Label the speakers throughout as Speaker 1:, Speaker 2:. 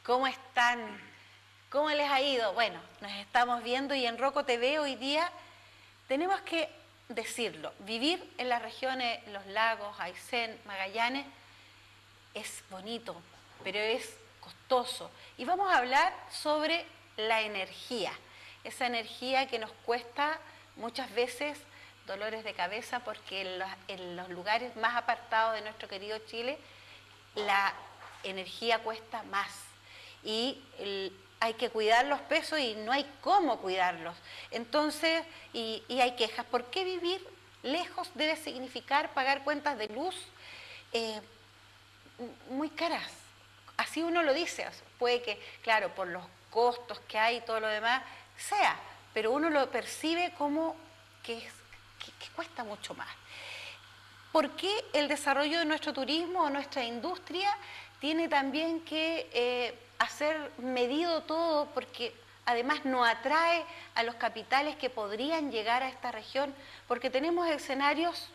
Speaker 1: ¿Cómo están? ¿Cómo les ha ido? Bueno, nos estamos viendo y en Roco TV hoy día tenemos que decirlo. Vivir en las regiones, los lagos, Aysén, Magallanes, es bonito, pero es costoso. Y vamos a hablar sobre la energía. Esa energía que nos cuesta muchas veces dolores de cabeza porque en los lugares más apartados de nuestro querido Chile la energía cuesta más y hay que cuidar los pesos y no hay cómo cuidarlos. Entonces, y hay quejas. ¿Por qué vivir lejos debe significar pagar cuentas de luz muy caras? Así uno lo dice. Puede que, claro, por los costos que hay y todo lo demás, sea, pero uno lo percibe como que cuesta mucho más. ¿Por qué el desarrollo de nuestro turismo o nuestra industria tiene también que hacer medido todo? Porque además no atrae a los capitales que podrían llegar a esta región, porque tenemos escenarios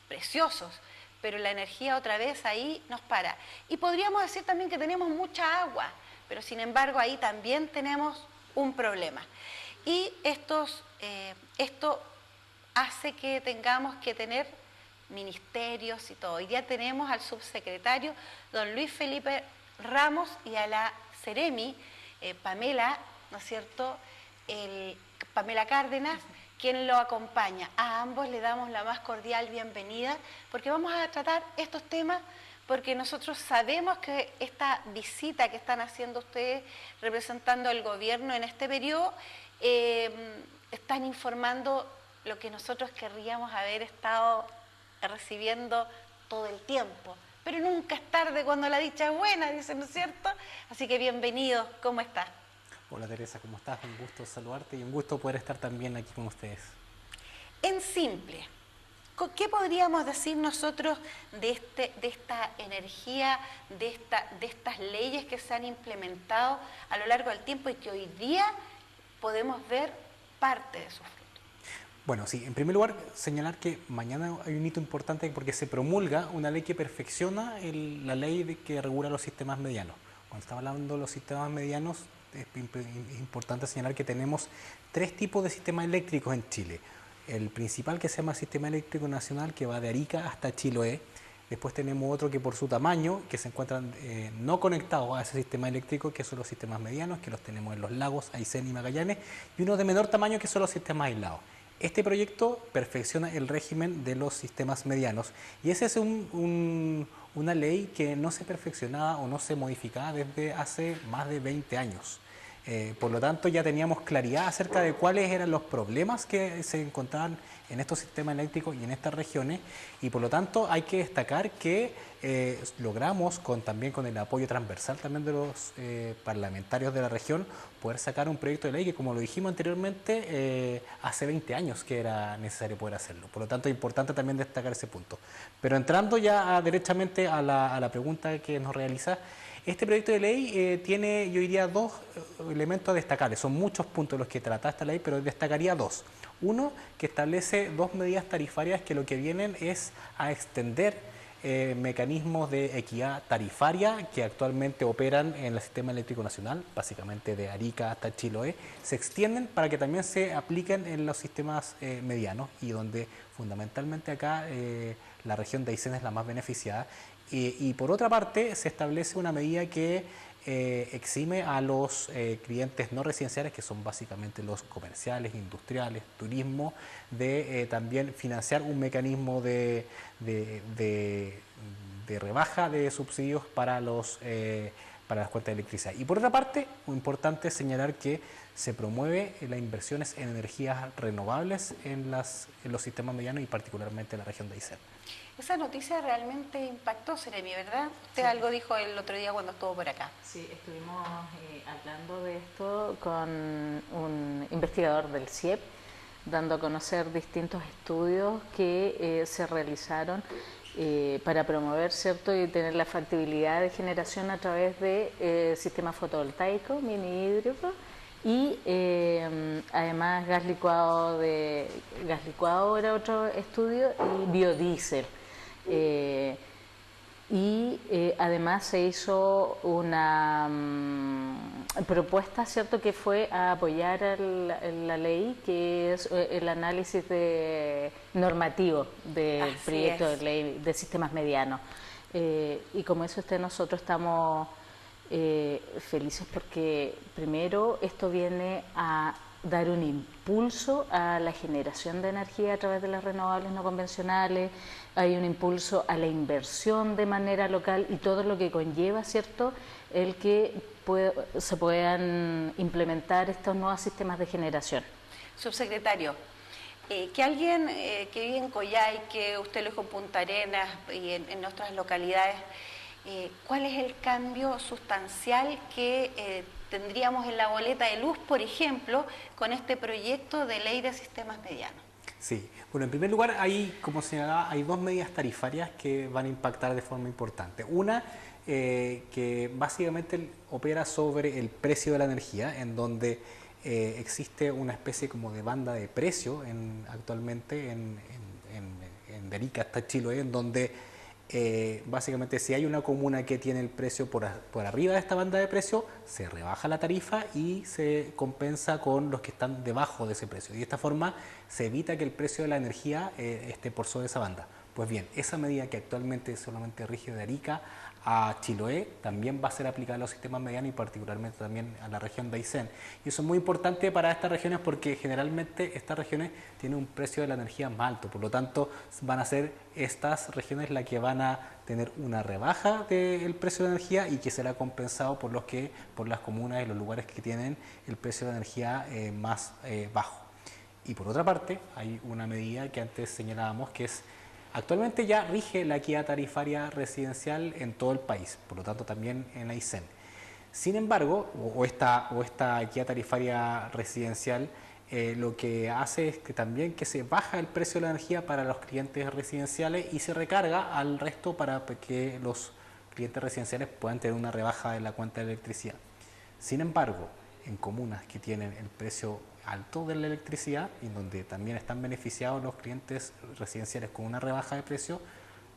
Speaker 1: preciosos, pero la energía otra vez ahí nos para. Y podríamos decir también que tenemos mucha agua, pero sin embargo ahí también tenemos un problema. Y esto hace que tengamos que tener ministerios y todo. Hoy día tenemos al subsecretario don Luis Felipe Ramos y a la Seremi Pamela, ¿no es cierto? Pamela Cárdenas, quien lo acompaña. A ambos le damos la más cordial bienvenida porque vamos a tratar estos temas porque nosotros sabemos que esta visita que están haciendo ustedes representando al gobierno en este periodo están informando lo que nosotros querríamos haber estado recibiendo todo el tiempo, pero nunca es tarde cuando la dicha es buena, dicen, ¿no es cierto? Así que bienvenido, ¿cómo estás?
Speaker 2: Hola Teresa, ¿cómo estás? Un gusto saludarte y un gusto poder estar también aquí con ustedes.
Speaker 1: En simple, ¿qué podríamos decir nosotros de esta energía, de estas leyes que se han implementado a lo largo del tiempo y que hoy día podemos ver parte de sus frutos?
Speaker 2: Bueno, sí, en primer lugar, señalar que mañana hay un hito importante porque se promulga una ley que perfecciona la ley que regula los sistemas medianos. Cuando estamos hablando de los sistemas medianos, es importante señalar que tenemos tres tipos de sistemas eléctricos en Chile. El principal, que se llama Sistema Eléctrico Nacional, que va de Arica hasta Chiloé. Después tenemos otro que por su tamaño, que se encuentran no conectados a ese sistema eléctrico, que son los sistemas medianos, que los tenemos en los lagos, Aysén y Magallanes, y uno de menor tamaño, que son los sistemas aislados. Este proyecto perfecciona el régimen de los sistemas medianos y esa es una ley que no se perfeccionaba o no se modificaba desde hace más de 20 años. Por lo tanto, ya teníamos claridad acerca de cuáles eran los problemas que se encontraban en estos sistemas eléctricos y en estas regiones, y por lo tanto hay que destacar que logramos, también con el apoyo transversal también de los parlamentarios de la región, poder sacar un proyecto de ley que, como lo dijimos anteriormente, hace 20 años que era necesario poder hacerlo. Por lo tanto, es importante también destacar ese punto. Pero entrando ya derechamente a la pregunta que nos realiza, este proyecto de ley tiene, yo diría, dos elementos a destacar. Son muchos puntos los que trata esta ley, pero destacaría dos. Uno, que establece dos medidas tarifarias que lo que vienen es a extender mecanismos de equidad tarifaria que actualmente operan en el Sistema Eléctrico Nacional, básicamente de Arica hasta Chiloé, se extienden para que también se apliquen en los sistemas medianos, y donde fundamentalmente acá la región de Aysén es la más beneficiada. Y por otra parte, se establece una medida que exime a los clientes no residenciales, que son básicamente los comerciales, industriales, turismo, de también financiar un mecanismo de rebaja de subsidios para las cuentas de electricidad. Y por otra parte, muy importante señalar que se promueve las inversiones en energías renovables en los sistemas medianos y particularmente en la región de Aysén.
Speaker 1: Esa noticia realmente impactó, Seremi, ¿verdad? Usted
Speaker 3: Sí.
Speaker 1: Algo dijo el otro día cuando estuvo por acá.
Speaker 3: Sí, estuvimos hablando de esto con un investigador del CIEP, dando a conocer distintos estudios que se realizaron para promover, ¿cierto?, y tener la factibilidad de generación a través de sistemas fotovoltaicos, mini hídricos, y además gas licuado era otro estudio, y biodiesel. Y además se hizo una propuesta, ¿cierto?, que fue a apoyar la ley, que es el análisis normativo del proyecto de ley de sistemas medianos. Y como eso nosotros estamos felices porque primero esto viene a dar un impulso a la generación de energía a través de las renovables no convencionales, hay un impulso a la inversión de manera local y todo lo que conlleva, ¿cierto?, el que se puedan implementar estos nuevos sistemas de generación.
Speaker 1: Subsecretario, que alguien que vive en Coyhai, que usted lo dijo en Punta Arenas y en otras localidades, ¿cuál es el cambio sustancial que tendríamos en la boleta de luz, por ejemplo, con este proyecto de ley de sistemas medianos?
Speaker 2: Sí, bueno, en primer lugar, como señalaba, hay dos medidas tarifarias que van a impactar de forma importante. Una, que básicamente opera sobre el precio de la energía, en donde existe una especie como de banda de precio actualmente en Arica hasta Chiloé, en donde básicamente si hay una comuna que tiene el precio por arriba de esta banda de precio, se rebaja la tarifa y se compensa con los que están debajo de ese precio. Y de esta forma se evita que el precio de la energía esté por sobre esa banda. Pues bien, esa medida que actualmente solamente rige de Arica a Chiloé también va a ser aplicada a los sistemas medianos y particularmente también a la región de Aysén. Y eso es muy importante para estas regiones porque generalmente estas regiones tienen un precio de la energía más alto, por lo tanto van a ser estas regiones las que van a tener una rebaja del precio de la energía y que será compensado por las comunas y los lugares que tienen el precio de la energía más bajo. Y por otra parte, hay una medida que antes señalábamos que es actualmente ya rige la equidad tarifaria residencial en todo el país, por lo tanto también en Aysén. Sin embargo, esta equidad tarifaria residencial lo que hace es que también que se baja el precio de la energía para los clientes residenciales y se recarga al resto para que los clientes residenciales puedan tener una rebaja de la cuenta de electricidad. Sin embargo, en comunas que tienen el precio alto de la electricidad y donde también están beneficiados los clientes residenciales con una rebaja de precio,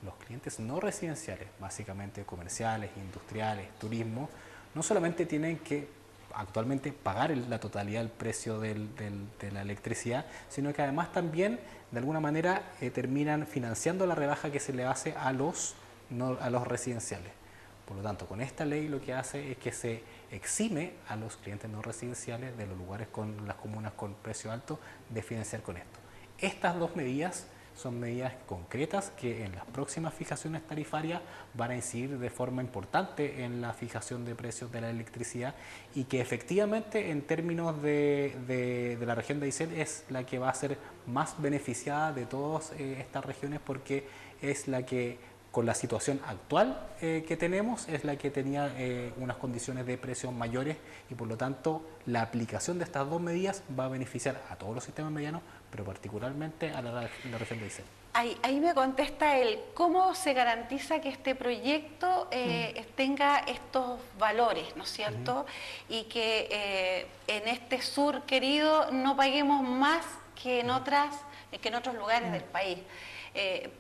Speaker 2: los clientes no residenciales, básicamente comerciales, industriales, turismo, no solamente tienen que actualmente pagar la totalidad del precio de la electricidad, sino que además también de alguna manera terminan financiando la rebaja que se le hace a los residenciales. Por lo tanto, con esta ley lo que hace es que se exime a los clientes no residenciales de los lugares con las comunas con precio alto de financiar con esto. Estas dos medidas son medidas concretas que en las próximas fijaciones tarifarias van a incidir de forma importante en la fijación de precios de la electricidad y que efectivamente en términos de la región de Aysén es la que va a ser más beneficiada de todas estas regiones porque es la que con la situación actual que tenemos es la que tenía unas condiciones de precios mayores y por lo tanto la aplicación de estas dos medidas va a beneficiar a todos los sistemas medianos, pero particularmente a la región de Aysén.
Speaker 1: Ahí me contesta cómo se garantiza que este proyecto tenga estos valores, ¿no es cierto? Y que en este sur querido no paguemos más que en otros lugares del país.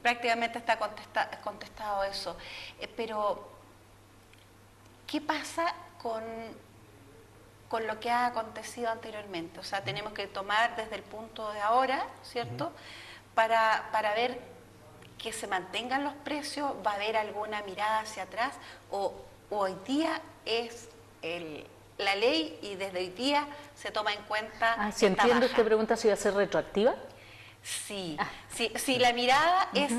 Speaker 1: Prácticamente está contestado eso. Pero, ¿qué pasa con lo que ha acontecido anteriormente? O sea, tenemos que tomar desde el punto de ahora, ¿cierto? Para ver que se mantengan los precios, ¿va a haber alguna mirada hacia atrás? ¿O hoy día es la ley y desde hoy día se toma en cuenta?
Speaker 3: Si entiendo, usted pregunta si va a ser retroactiva.
Speaker 1: Sí, sí, la mirada es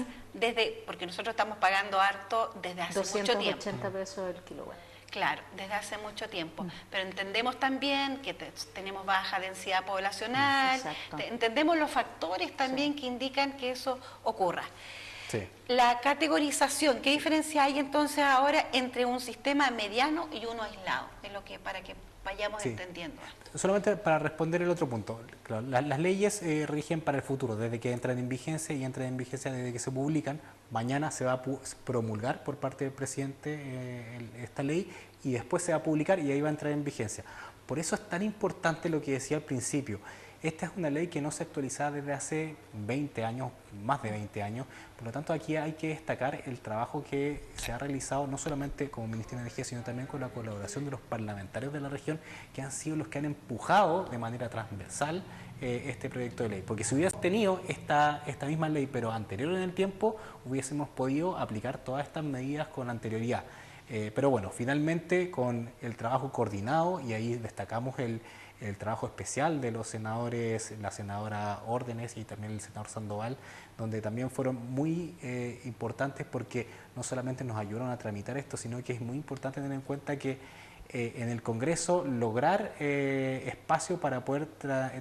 Speaker 1: porque nosotros estamos pagando harto desde hace mucho tiempo.
Speaker 3: 280 pesos el kilowatt.
Speaker 1: Claro, desde hace mucho tiempo. Pero entendemos también que tenemos baja densidad poblacional, entendemos los factores también que indican que eso ocurra. Sí. La categorización, ¿qué diferencia hay entonces ahora entre un sistema mediano y uno aislado? Es lo que para que vayamos entendiendo.
Speaker 2: Solamente para responder el otro punto, claro, las leyes rigen para el futuro, desde que entran en vigencia y entran en vigencia desde que se publican. Mañana se va a promulgar por parte del presidente esta ley y después se va a publicar y ahí va a entrar en vigencia. Por eso es tan importante lo que decía al principio. esta es una ley que no se actualizaba desde hace 20 años, más de 20 años, por lo tanto aquí hay que destacar el trabajo que se ha realizado no solamente como Ministerio de Energía, sino también con la colaboración de los parlamentarios de la región, que han sido los que han empujado de manera transversal este proyecto de ley. Porque si hubiéramos tenido esta misma ley, pero anterior en el tiempo, hubiésemos podido aplicar todas estas medidas con anterioridad. Pero bueno, finalmente con el trabajo coordinado, y ahí destacamos el trabajo especial de los senadores, la senadora Órdenes y también el senador Sandoval, donde también fueron muy importantes porque no solamente nos ayudaron a tramitar esto, sino que es muy importante tener en cuenta que en el Congreso lograr espacio para poder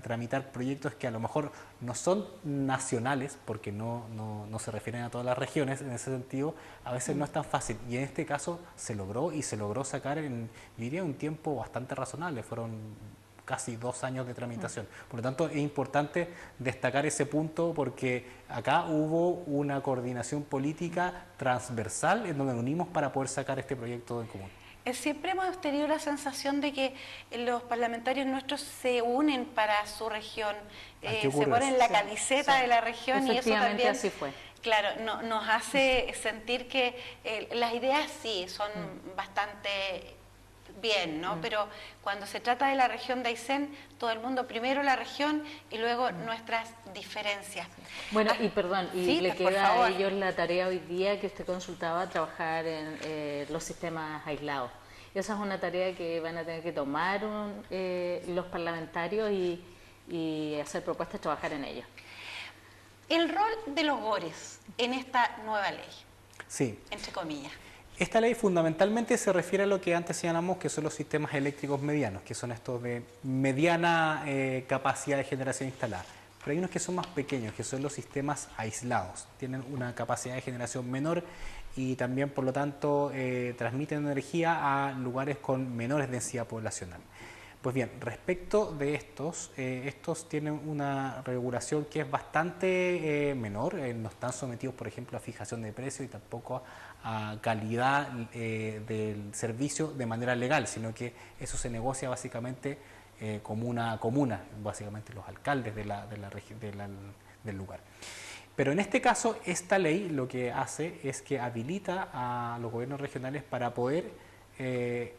Speaker 2: tramitar proyectos que a lo mejor no son nacionales, porque no se refieren a todas las regiones en ese sentido, a veces no es tan fácil. Y en este caso se logró, y se logró sacar en, yo diría, un tiempo bastante razonable, fueron casi 2 años de tramitación. Por lo tanto, es importante destacar ese punto porque acá hubo una coordinación política transversal en donde nos unimos para poder sacar este proyecto en común.
Speaker 1: Siempre hemos tenido la sensación de que los parlamentarios nuestros se unen para su región, se ponen la camiseta de la región, y eso también
Speaker 3: así fue.
Speaker 1: Claro, nos hace sentir que las ideas sí son bastante bien, ¿no? Pero cuando se trata de la región de Aysén, todo el mundo primero la región y luego nuestras diferencias.
Speaker 3: Bueno, y perdón, y
Speaker 1: sí,
Speaker 3: le queda a ellos la tarea hoy día que usted consultaba, trabajar en los sistemas aislados. Esa es una tarea que van a tener que tomar los parlamentarios y hacer propuestas, trabajar en ello.
Speaker 1: El rol de los GORES en esta nueva ley,
Speaker 2: sí,
Speaker 1: entre comillas.
Speaker 2: Esta ley fundamentalmente se refiere a lo que antes señalamos que son los sistemas eléctricos medianos, que son estos de mediana capacidad de generación instalada. Pero hay unos que son más pequeños, que son los sistemas aislados. Tienen una capacidad de generación menor y también, por lo tanto, transmiten energía a lugares con menores densidad poblacional. Pues bien, respecto de estos tienen una regulación que es bastante menor, no están sometidos, por ejemplo, a fijación de precios y tampoco a calidad del servicio de manera legal, sino que eso se negocia básicamente como una comuna, básicamente los alcaldes de la región, del lugar. Pero en este caso, esta ley lo que hace es que habilita a los gobiernos regionales para poder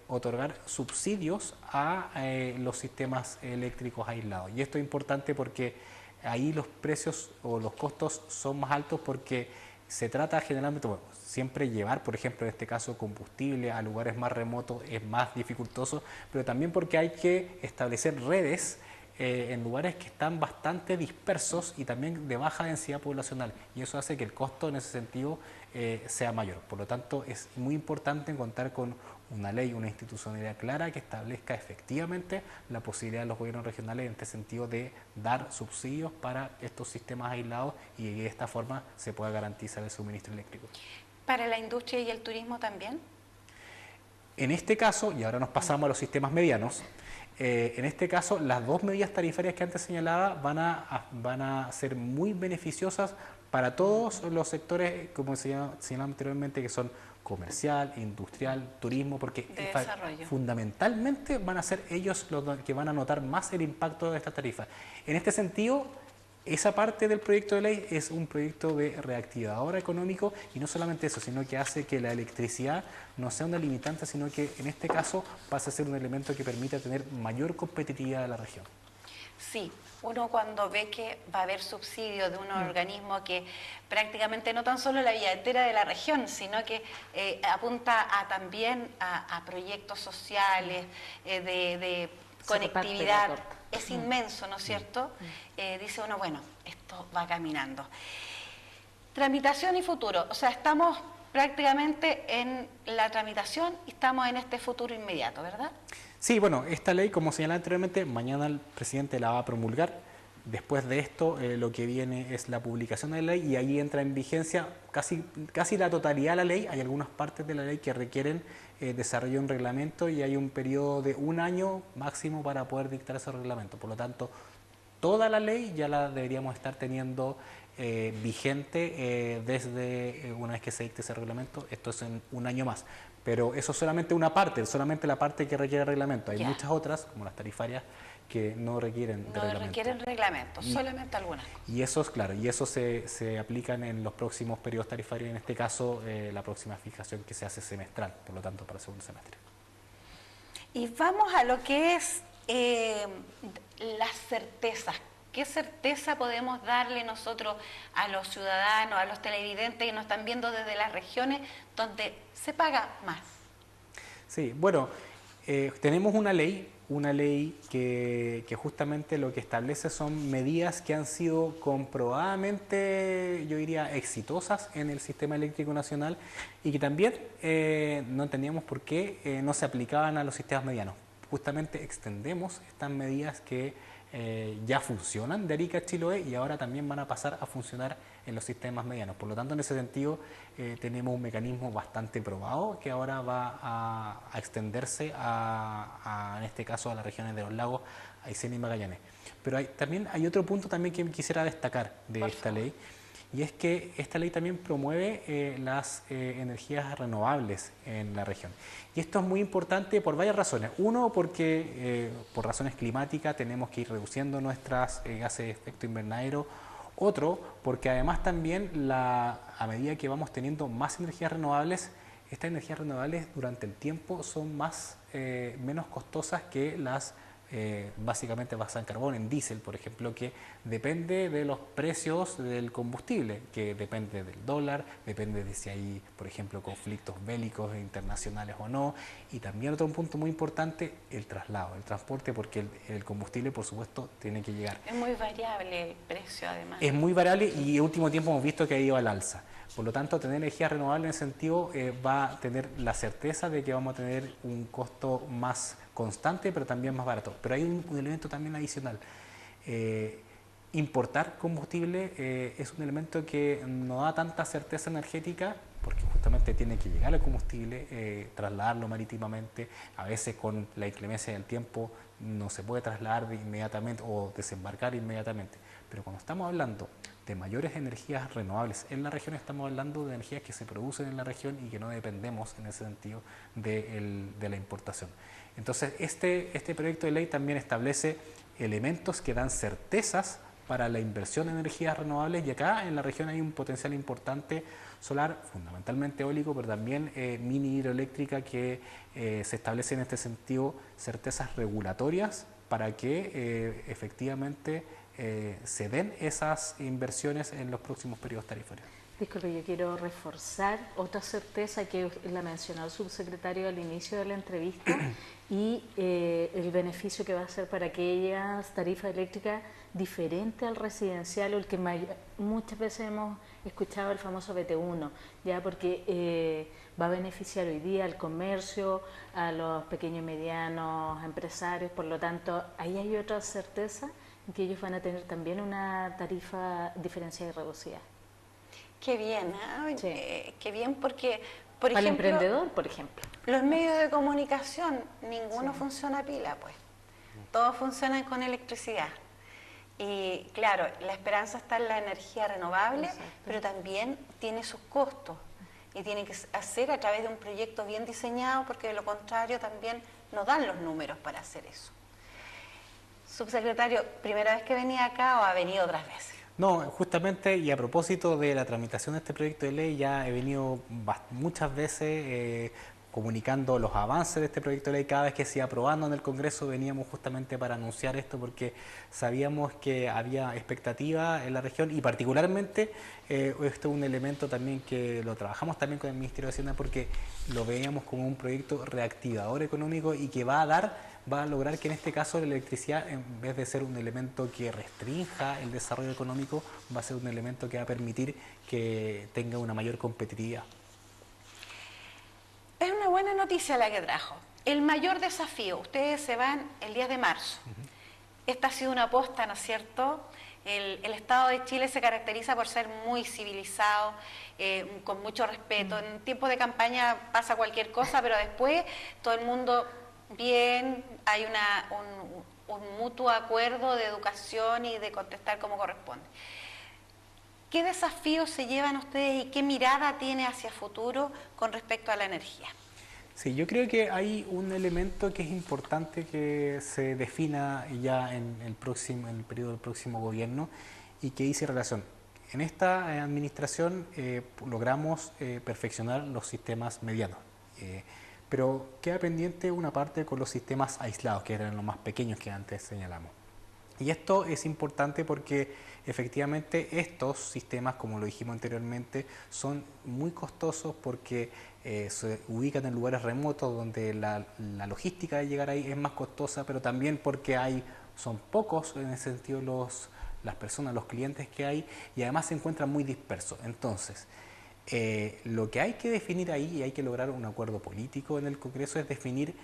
Speaker 2: otorgar subsidios a los sistemas eléctricos aislados. Y esto es importante porque ahí los precios o los costos son más altos porque se trata generalmente, bueno, siempre llevar, por ejemplo, en este caso, combustible a lugares más remotos es más dificultoso, pero también porque hay que establecer redes en lugares que están bastante dispersos y también de baja densidad poblacional, y eso hace que el costo en ese sentido sea mayor. Por lo tanto, es muy importante contar con una ley, una institucionalidad clara que establezca efectivamente la posibilidad de los gobiernos regionales en este sentido de dar subsidios para estos sistemas aislados y de esta forma se pueda garantizar el suministro eléctrico.
Speaker 1: ¿Para la industria y el turismo también?
Speaker 2: En este caso, y ahora nos pasamos a los sistemas medianos, en este caso las dos medidas tarifarias que antes señalaba van a ser muy beneficiosas para todos los sectores, como señalaba anteriormente, que son comercial, industrial, turismo, porque fundamentalmente van a ser ellos los que van a notar más el impacto de estas tarifas. En este sentido, esa parte del proyecto de ley es un proyecto de reactivador económico, y no solamente eso, sino que hace que la electricidad no sea una limitante, sino que en este caso pasa a ser un elemento que permita tener mayor competitividad de la región.
Speaker 1: Sí, uno cuando ve que va a haber subsidio de un organismo que prácticamente no tan solo la billetera de la región, sino que apunta también a proyectos sociales, de conectividad, es inmenso, ¿no es cierto? Dice uno, bueno, esto va caminando. Tramitación y futuro, o sea, estamos prácticamente en la tramitación y estamos en este futuro inmediato, ¿verdad?
Speaker 2: Sí, bueno, esta ley, como señalaba anteriormente, mañana el presidente la va a promulgar. Después de esto, lo que viene es la publicación de la ley y ahí entra en vigencia casi la totalidad de la ley. Hay algunas partes de la ley que requieren desarrollo de un reglamento y hay un periodo de 1 año máximo para poder dictar ese reglamento. Por lo tanto, toda la ley ya la deberíamos estar teniendo vigente desde una vez que se dicte ese reglamento. Esto es en 1 año más. Pero eso es solamente una parte, solamente la parte que requiere reglamento. Hay
Speaker 1: Ya.
Speaker 2: muchas otras, como las tarifarias, que no requieren de
Speaker 1: No
Speaker 2: reglamento.
Speaker 1: requieren reglamento,
Speaker 2: Y-
Speaker 1: solamente algunas cosas.
Speaker 2: Y esos, claro, y eso se aplican en los próximos periodos tarifarios, en este caso la próxima fijación que se hace semestral, por lo tanto para el segundo semestre.
Speaker 1: Y vamos a lo que es las certezas. ¿Qué certeza podemos darle nosotros a los ciudadanos, a los televidentes que nos están viendo desde las regiones donde se paga más?
Speaker 2: Sí, bueno, tenemos una ley que justamente lo que establece son medidas que han sido comprobadamente, yo diría, exitosas en el sistema eléctrico nacional y que también no entendíamos por qué no se aplicaban a los sistemas medianos. Justamente extendemos estas medidas que ya funcionan de Arica a Chiloé y ahora también van a pasar a funcionar en los sistemas medianos. Por lo tanto, en ese sentido, tenemos un mecanismo bastante probado que ahora va a extenderse en este caso, a las regiones de los lagos, Aysén y Magallanes. Pero también hay otro punto también que quisiera destacar de
Speaker 1: Por
Speaker 2: esta
Speaker 1: favor.
Speaker 2: ley, y es que esta ley también promueve las energías renovables en la región. Y esto es muy importante por varias razones. Uno, porque por razones climáticas tenemos que ir reduciendo nuestras gases de efecto invernadero. Otro, porque además también a medida que vamos teniendo más energías renovables, estas energías renovables durante el tiempo son menos costosas que las básicamente basadas en carbón, en diésel, por ejemplo, que depende de los precios del combustible, que depende del dólar, depende de si hay, por ejemplo, conflictos bélicos internacionales o no, y también otro punto muy importante, el traslado, el transporte, porque el combustible, por supuesto, tiene que llegar.
Speaker 1: Es muy variable el precio además.
Speaker 2: Es muy variable y en último tiempo hemos visto que ha ido al alza. Por lo tanto, tener energía renovable en ese sentido va a tener la certeza de que vamos a tener un costo más constante, pero también más barato. Pero hay un elemento también adicional. Importar combustible es un elemento que no da tanta certeza energética, porque justamente tiene que llegar el combustible, trasladarlo marítimamente. A veces con la inclemencia del tiempo no se puede trasladar inmediatamente o desembarcar inmediatamente. Pero cuando estamos hablando de mayores energías renovables en la región, estamos hablando de energías que se producen en la región y que no dependemos en ese sentido de la importación. Entonces, este proyecto de ley también establece elementos que dan certezas para la inversión en energías renovables, y acá en la región hay un potencial importante solar, fundamentalmente eólico, pero también mini hidroeléctrica, que se establece en este sentido certezas regulatorias para que efectivamente se den esas inversiones en los próximos periodos tarifarios.
Speaker 3: Disculpe, yo quiero reforzar otra certeza que la mencionó el subsecretario al inicio de la entrevista y el beneficio que va a ser para aquellas tarifas eléctricas diferentes al residencial o el que muchas veces hemos escuchado el famoso BT1, ya porque va a beneficiar hoy día al comercio, a los pequeños y medianos empresarios, por lo tanto, ahí hay otra certeza en que ellos van a tener también una tarifa diferenciada y reducida.
Speaker 1: Qué bien, ¿eh?
Speaker 3: Sí.
Speaker 1: Qué bien porque, por
Speaker 3: Para el
Speaker 1: ejemplo,
Speaker 3: emprendedor, por ejemplo.
Speaker 1: los medios de comunicación, ninguno funciona a pila, pues. Todos funcionan con electricidad. Y claro, la esperanza está en la energía renovable,
Speaker 3: Exacto.
Speaker 1: pero también tiene sus costos. Y tiene que hacer a través de un proyecto bien diseñado, porque de lo contrario también nos dan los números para hacer eso. Subsecretario, ¿primera vez que venía acá o ha venido otras veces?
Speaker 2: No, justamente, y a propósito de la tramitación de este proyecto de ley, ya he venido muchas veces comunicando los avances de este proyecto de ley. Cada vez que se iba aprobando en el Congreso veníamos justamente para anunciar esto, porque sabíamos que había expectativa en la región, y particularmente esto es un elemento también que lo trabajamos también con el Ministerio de Hacienda, porque lo veíamos como un proyecto reactivador económico y que va a lograr que en este caso la electricidad, en vez de ser un elemento que restrinja el desarrollo económico, va a ser un elemento que va a permitir que tenga una mayor competitividad.
Speaker 1: Es una buena noticia la que trajo. El mayor desafío, ustedes se van el 10 de marzo. Esta ha sido una aposta, ¿no es cierto? El Estado de Chile se caracteriza por ser muy civilizado, con mucho respeto. En tiempos de campaña pasa cualquier cosa, pero después todo el mundo bien, hay un mutuo acuerdo de educación y de contestar como corresponde. ¿Qué desafíos se llevan ustedes y qué mirada tiene hacia futuro con respecto a la energía?
Speaker 2: Sí, yo creo que hay un elemento que es importante que se defina ya en el periodo del próximo gobierno y que dice relación. En esta administración logramos perfeccionar los sistemas medianos, pero queda pendiente una parte con los sistemas aislados, que eran los más pequeños que antes señalamos. Y esto es importante porque efectivamente estos sistemas, como lo dijimos anteriormente, son muy costosos porque se ubican en lugares remotos donde la logística de llegar ahí es más costosa, pero también porque son pocos en ese sentido las personas, los clientes que hay, y además se encuentran muy dispersos. Entonces, lo que hay que definir ahí, y hay que lograr un acuerdo político en el Congreso, es definir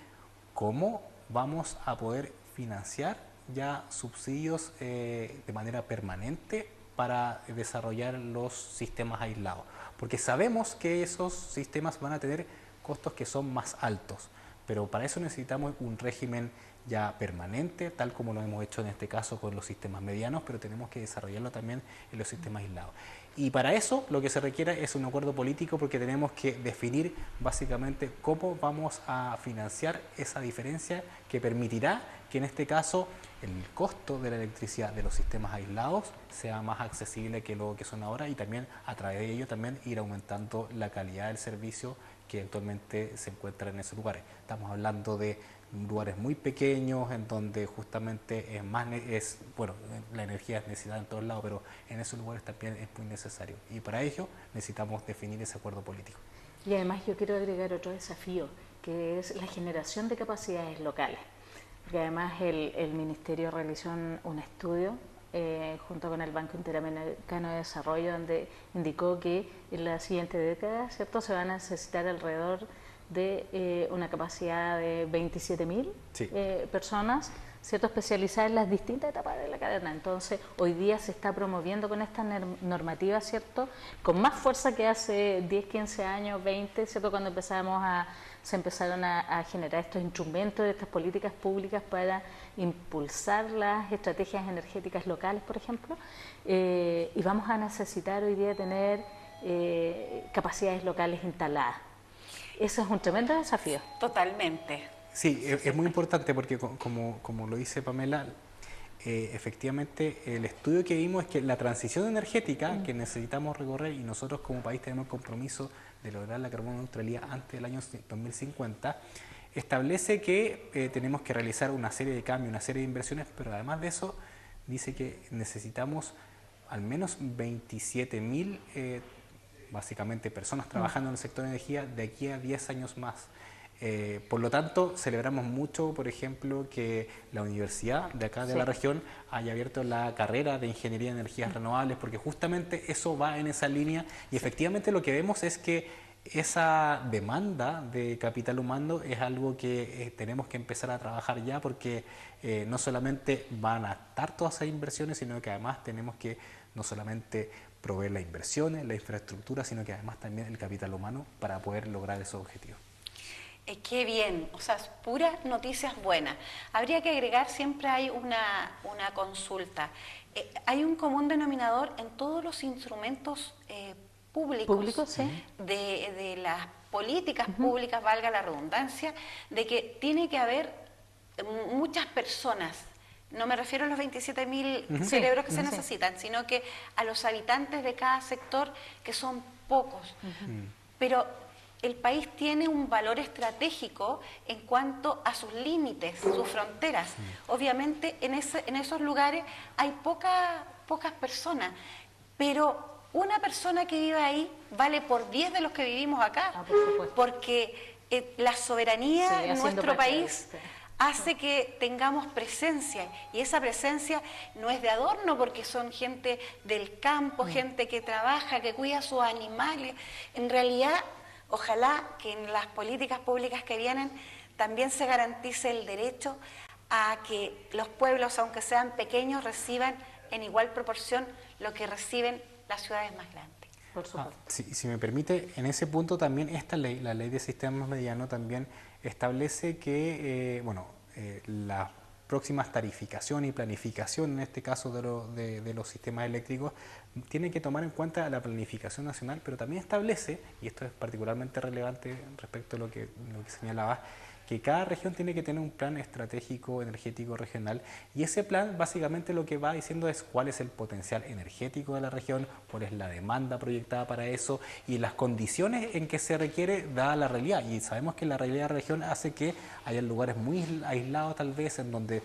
Speaker 2: cómo vamos a poder financiar ya subsidios de manera permanente para desarrollar los sistemas aislados, porque sabemos que esos sistemas van a tener costos que son más altos, pero para eso necesitamos un régimen ya permanente, tal como lo hemos hecho en este caso con los sistemas medianos, pero tenemos que desarrollarlo también en los sistemas aislados. Y para eso lo que se requiere es un acuerdo político, porque tenemos que definir básicamente cómo vamos a financiar esa diferencia que permitirá que en este caso el costo de la electricidad de los sistemas aislados sea más accesible que lo que son ahora, y también a través de ello también ir aumentando la calidad del servicio que actualmente se encuentra en esos lugares. Estamos hablando de lugares muy pequeños en donde justamente la energía es necesidad en todos lados, pero en esos lugares también es muy necesario, y para ello necesitamos definir ese acuerdo político.
Speaker 3: Y además yo quiero agregar otro desafío, que es la generación de capacidades locales, porque además el Ministerio realizó un estudio junto con el Banco Interamericano de Desarrollo, donde indicó que en la siguiente década, ¿cierto?, se van a necesitar alrededor de una capacidad de 27.000
Speaker 2: sí.
Speaker 3: Personas, ¿cierto?, especializadas en las distintas etapas de la cadena. Entonces, hoy día se está promoviendo con esta normativa, ¿cierto?, con más fuerza que hace 10, 15 años, 20, ¿cierto?, cuando se empezaron a generar estos instrumentos, estas políticas públicas para impulsar las estrategias energéticas locales, por ejemplo, y vamos a necesitar hoy día tener capacidades locales instaladas. Eso es un tremendo desafío.
Speaker 1: Totalmente.
Speaker 2: Sí, es muy importante porque como lo dice Pamela, efectivamente el estudio que vimos es que la transición energética que necesitamos recorrer, y nosotros como país tenemos el compromiso de lograr la carbono neutralidad antes del año 2050, establece que tenemos que realizar una serie de cambios, una serie de inversiones, pero además de eso dice que necesitamos al menos 27.000 básicamente personas trabajando en el sector de energía de aquí a 10 años más. Por lo tanto, celebramos mucho, por ejemplo, que la universidad de acá de la región haya abierto la carrera de Ingeniería de Energías Renovables, porque justamente eso va en esa línea, y efectivamente lo que vemos es que esa demanda de capital humano es algo que tenemos que empezar a trabajar ya, porque no solamente van a estar todas esas inversiones, sino que además tenemos que no solamente proveer las inversiones, la infraestructura, sino que además también el capital humano para poder lograr esos objetivos.
Speaker 1: Qué bien, o sea, puras noticias buenas. Habría que agregar, siempre hay una consulta. Hay un común denominador en todos los instrumentos públicos
Speaker 3: sí.
Speaker 1: de las políticas públicas, valga la redundancia, de que tiene que haber muchas personas. No me refiero a los 27.000 cerebros que se necesitan, sino que a los habitantes de cada sector, que son pocos. Pero el país tiene un valor estratégico en cuanto a sus límites, sus fronteras. Obviamente en esos lugares hay pocas personas, pero una persona que vive ahí vale por 10 de los que vivimos acá, porque la soberanía en nuestro país hace que tengamos presencia, y esa presencia no es de adorno, porque son gente del campo, gente que trabaja, que cuida a sus animales. En realidad, ojalá que en las políticas públicas que vienen también se garantice el derecho a que los pueblos, aunque sean pequeños, reciban en igual proporción lo que reciben las ciudades más grandes.
Speaker 3: Por supuesto.
Speaker 2: Si me permite, en ese punto también esta ley, la ley de sistemas medianos, también establece que próximas tarificación y planificación, en este caso de los sistemas eléctricos, tiene que tomar en cuenta la planificación nacional, pero también establece, y esto es particularmente relevante respecto a lo que señalabas, que cada región tiene que tener un plan estratégico energético regional, y ese plan básicamente lo que va diciendo es cuál es el potencial energético de la región, cuál es la demanda proyectada para eso y las condiciones en que se requiere dada la realidad. Y sabemos que la realidad de la región hace que haya lugares muy aislados tal vez en donde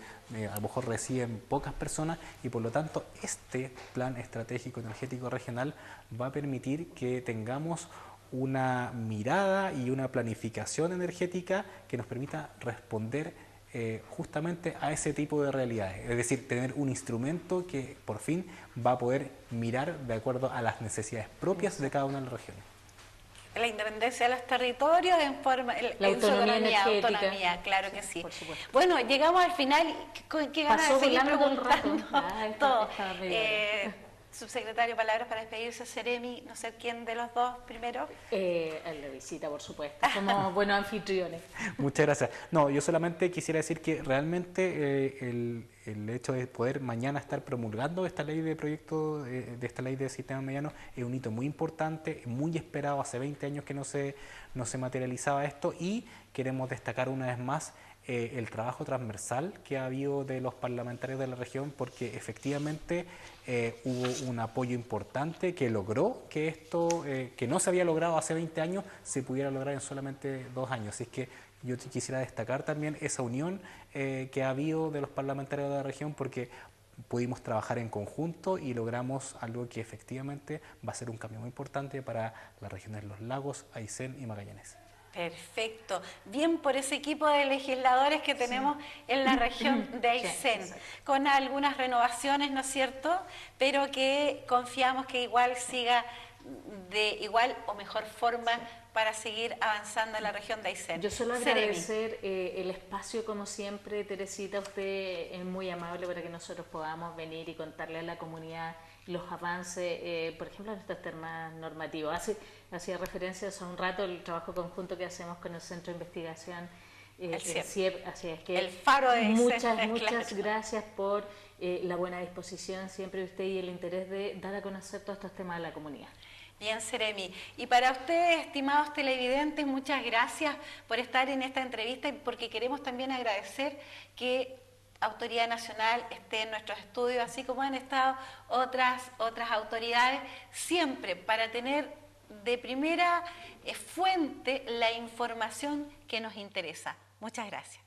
Speaker 2: a lo mejor residen pocas personas, y por lo tanto este plan estratégico energético regional va a permitir que tengamos una mirada y una planificación energética que nos permita responder justamente a ese tipo de realidades. Es decir, tener un instrumento que por fin va a poder mirar de acuerdo a las necesidades propias de cada una de las regiones.
Speaker 1: La independencia de los territorios en forma,
Speaker 3: la autonomía,
Speaker 1: autonomía, claro que sí. Bueno, llegamos al final, qué ganas de seguir preguntando todo. Subsecretario, palabras para despedirse. Seremi, no sé quién de los dos primero.
Speaker 3: La visita, por supuesto, como buenos anfitriones.
Speaker 2: Muchas gracias. No, yo solamente quisiera decir que realmente el hecho de poder mañana estar promulgando esta ley de proyecto, de esta ley de sistemas medianos, es un hito muy importante, muy esperado. Hace 20 años que no se materializaba esto, y queremos destacar una vez más el trabajo transversal que ha habido de los parlamentarios de la región, porque efectivamente hubo un apoyo importante que logró que esto, que no se había logrado hace 20 años, se pudiera lograr en solamente 2 años. Así es que yo quisiera destacar también esa unión que ha habido de los parlamentarios de la región, porque pudimos trabajar en conjunto y logramos algo que efectivamente va a ser un cambio muy importante para las regiones de los lagos, Aysén y Magallanes.
Speaker 1: Perfecto. Bien por ese equipo de legisladores que tenemos en la región de Aysén, con algunas renovaciones, ¿no es cierto? Pero que confiamos que igual siga de igual o mejor forma para seguir avanzando en la región de Aysén.
Speaker 3: Yo solo agradecer el espacio, como siempre, Teresita, usted es muy amable para que nosotros podamos venir y contarle a la comunidad los avances, por ejemplo, en estos temas normativos. Hacía referencia hace un rato el trabajo conjunto que hacemos con el Centro de Investigación, el CIEP, así es que
Speaker 1: el Faro de
Speaker 3: Aysén, muchas gracias por la buena disposición siempre de usted y el interés de dar a conocer todos estos temas a la comunidad.
Speaker 1: Bien, Seremi. Y para ustedes, estimados televidentes, muchas gracias por estar en esta entrevista, y porque queremos también agradecer que Autoridad Nacional esté en nuestros estudios, así como han estado otras autoridades, siempre para tener de primera fuente la información que nos interesa. Muchas gracias.